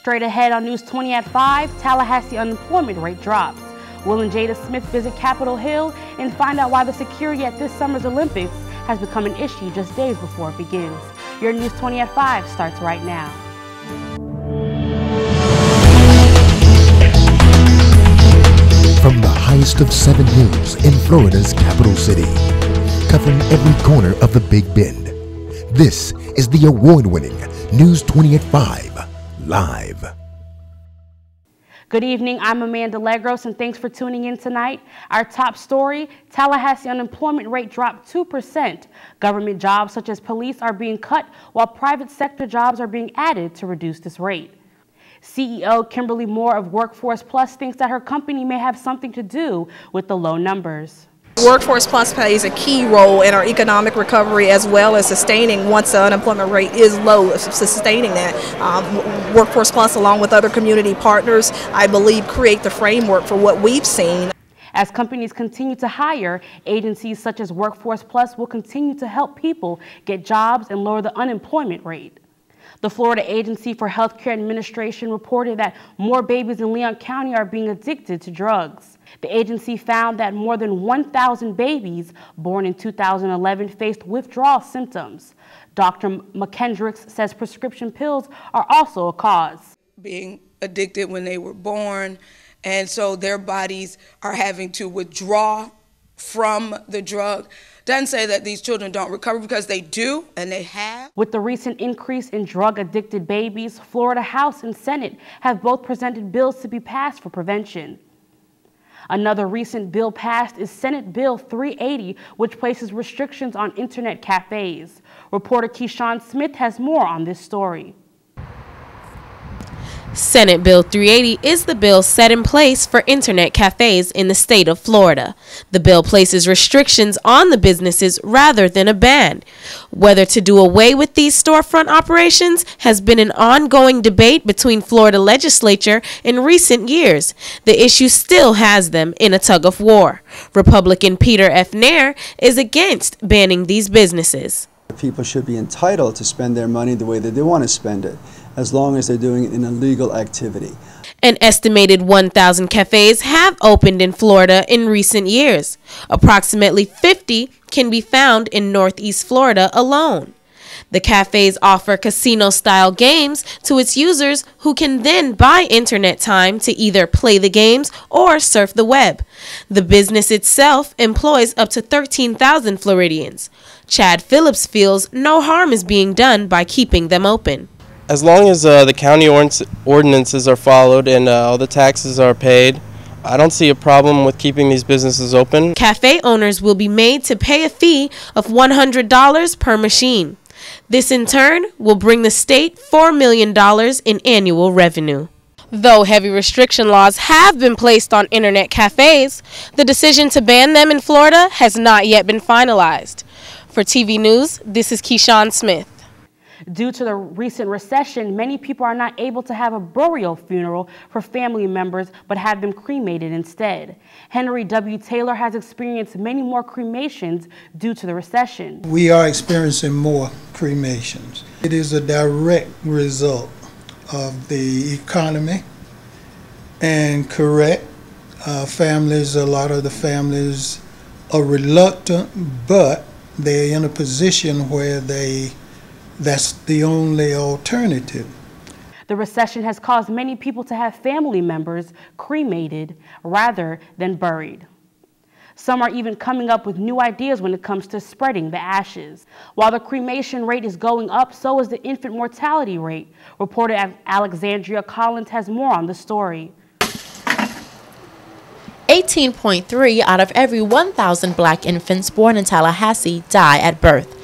Straight ahead on News 20 at 5, Tallahassee unemployment rate drops. Will and Jada Smith visit Capitol Hill and find out why the security at this summer's Olympics has become an issue just days before it begins. Your News 20 at 5 starts right now. From the highest of 7 hills in Florida's capital city, covering every corner of the Big Bend, this is the award-winning News 20 at 5 Live. Good evening, I'm Amanda Legros, and thanks for tuning in tonight. Our top story, Tallahassee unemployment rate dropped 2%. Government jobs such as police are being cut, while private sector jobs are being added to reduce this rate. CEO Kimberly Moore of Workforce Plus thinks that her company may have something to do with the low numbers. Workforce Plus plays a key role in our economic recovery as well as sustaining, once the unemployment rate is low, sustaining that. Workforce Plus, along with other community partners, I believe create the framework for what we've seen. As companies continue to hire, agencies such as Workforce Plus will continue to help people get jobs and lower the unemployment rate. The Florida Agency for Healthcare Administration reported that more babies in Leon County are being addicted to drugs. The agency found that more than 1,000 babies born in 2011 faced withdrawal symptoms. Dr. McKendricks says prescription pills are also a cause. Being addicted when they were born, and so their bodies are having to withdraw from the drug. Doesn't say that these children don't recover, because they do, and they have. With the recent increase in drug-addicted babies, Florida House and Senate have both presented bills to be passed for prevention. Another recent bill passed is Senate Bill 380, which places restrictions on internet cafes. Reporter Keyshawn Smith has more on this story. Senate Bill 380 is the bill set in place for internet cafes in the state of Florida. The bill places restrictions on the businesses rather than a ban. Whether to do away with these storefront operations has been an ongoing debate between Florida legislature in recent years. The issue still has them in a tug of war. Republican Peter F. Nair is against banning these businesses. People should be entitled to spend their money the way that they want to spend it, as long as they're doing it in a legal activity. An estimated 1,000 cafes have opened in Florida in recent years. Approximately 50 can be found in Northeast Florida alone. The cafes offer casino-style games to its users, who can then buy internet time to either play the games or surf the web. The business itself employs up to 13,000 Floridians. Chad Phillips feels no harm is being done by keeping them open. As long as the county ordinances are followed and all the taxes are paid, I don't see a problem with keeping these businesses open. Cafe owners will be made to pay a fee of $100 per machine. This in turn will bring the state $4 million in annual revenue. Though heavy restriction laws have been placed on internet cafes, the decision to ban them in Florida has not yet been finalized. For TV News, this is Keyshawn Smith. Due to the recent recession, many people are not able to have a burial funeral for family members, but have them cremated instead. Henry W. Taylor has experienced many more cremations due to the recession. We are experiencing more cremations. It is a direct result of the economy, and correct, families, a lot of the families are reluctant, but they're in a position where that's the only alternative. The recession has caused many people to have family members cremated rather than buried. Some are even coming up with new ideas when it comes to spreading the ashes. While the cremation rate is going up, so is the infant mortality rate. Reporter Alexandria Collins has more on the story. 18.3 out of every 1,000 black infants born in Tallahassee die at birth.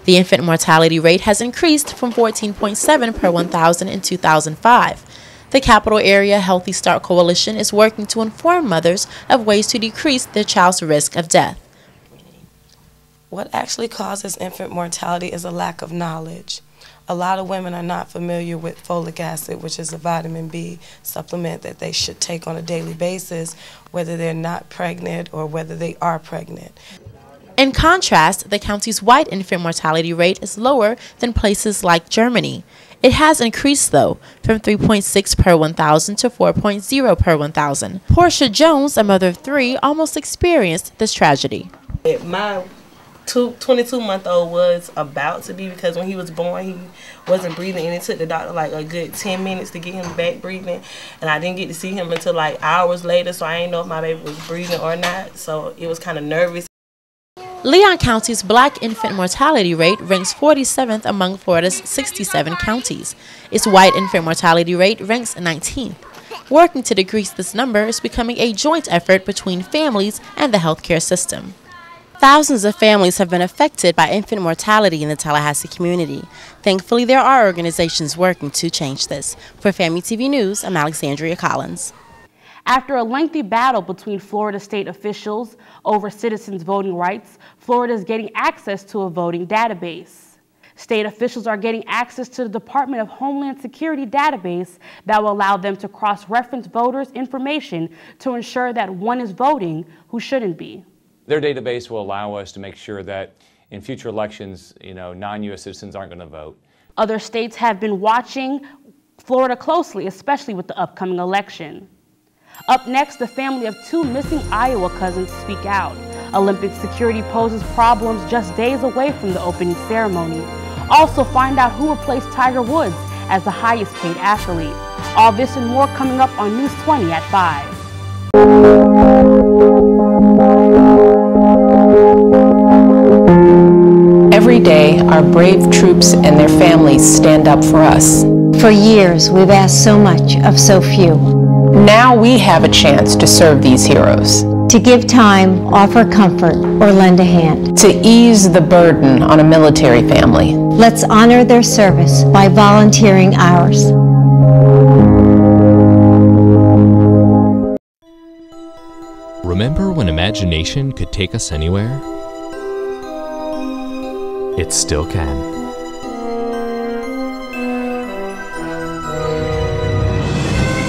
The infant mortality rate has increased from 14.7 per 1,000 in 2005. The Capital Area Healthy Start Coalition is working to inform mothers of ways to decrease their child's risk of death. What actually causes infant mortality is a lack of knowledge. A lot of women are not familiar with folic acid, which is a vitamin B supplement that they should take on a daily basis, whether they're not pregnant or whether they are pregnant. In contrast, the county's white infant mortality rate is lower than places like Germany. It has increased, though, from 3.6 per 1,000 to 4.0 per 1,000. Portia Jones, a mother of 3, almost experienced this tragedy. My 22-month-old was about to be, because when he was born, he wasn't breathing, and it took the doctor like a good 10 minutes to get him back breathing, and I didn't get to see him until like hours later, so I didn't know if my baby was breathing or not, so it was kind of nervous. Leon County's black infant mortality rate ranks 47th among Florida's 67 counties. Its white infant mortality rate ranks 19th. Working to decrease this number is becoming a joint effort between families and the healthcare system. Thousands of families have been affected by infant mortality in the Tallahassee community. Thankfully, there are organizations working to change this. For FAMU TV News, I'm Alexandria Collins. After a lengthy battle between Florida state officials over citizens' voting rights, Florida is getting access to a voting database. State officials are getting access to the Department of Homeland Security database that will allow them to cross-reference voters' information to ensure that one is voting who shouldn't be. Their database will allow us to make sure that in future elections, non-U.S. citizens aren't going to vote. Other states have been watching Florida closely, especially with the upcoming election. Up next, the family of 2 missing Iowa cousins speak out. Olympic security poses problems just days away from the opening ceremony. Also find out who replaced Tiger Woods as the highest paid athlete. All this and more coming up on News 20 at 5. Every day, our brave troops and their families stand up for us. For years, we've asked so much of so few. Now we have a chance to serve these heroes. To give time, offer comfort, or lend a hand. To ease the burden on a military family. Let's honor their service by volunteering ours. Remember when imagination could take us anywhere? It still can.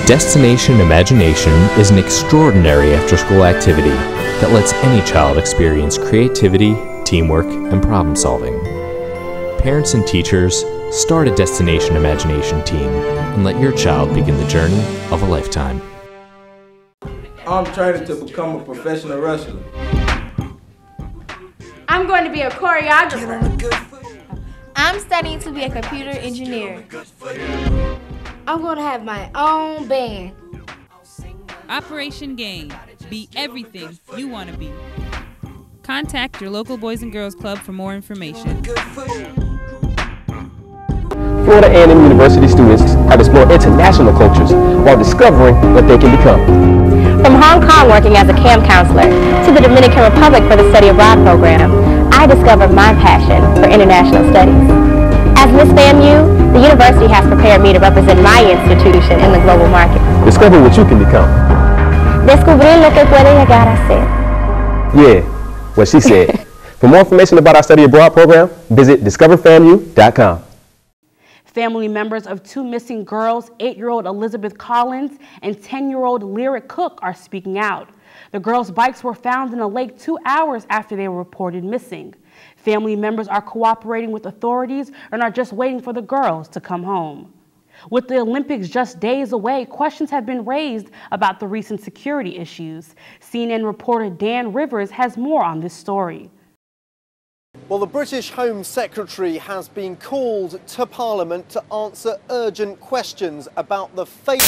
Destination Imagination is an extraordinary after-school activity that lets any child experience creativity, teamwork, and problem-solving. Parents and teachers, start a Destination Imagination team and let your child begin the journey of a lifetime. I'm training to become a professional wrestler. I'm going to be a choreographer. I'm studying to be a computer engineer. I'm going to have my own band. Operation Game. Be everything you want to be. Contact your local Boys and Girls Club for more information. Florida A&M University students have explored international cultures while discovering what they can become. From Hong Kong working as a camp counselor to the Dominican Republic for the Study Abroad program, I discovered my passion for international studies. As Miss FAMU, the university has prepared me to represent my institution in the global market. Discover what you can become. Descubrir lo que puede llegar a ser. Yeah, what she said. For more information about our Study Abroad program, visit discoverfamu.com. Family members of 2 missing girls, 8-year-old Elizabeth Collins and 10-year-old Lyric Cook, are speaking out. The girls' bikes were found in a lake 2 hours after they were reported missing. Family members are cooperating with authorities and are just waiting for the girls to come home. With the Olympics just days away, questions have been raised about the recent security issues. CNN reporter Dan Rivers has more on this story. Well, the British Home Secretary has been called to Parliament to answer urgent questions about the fate.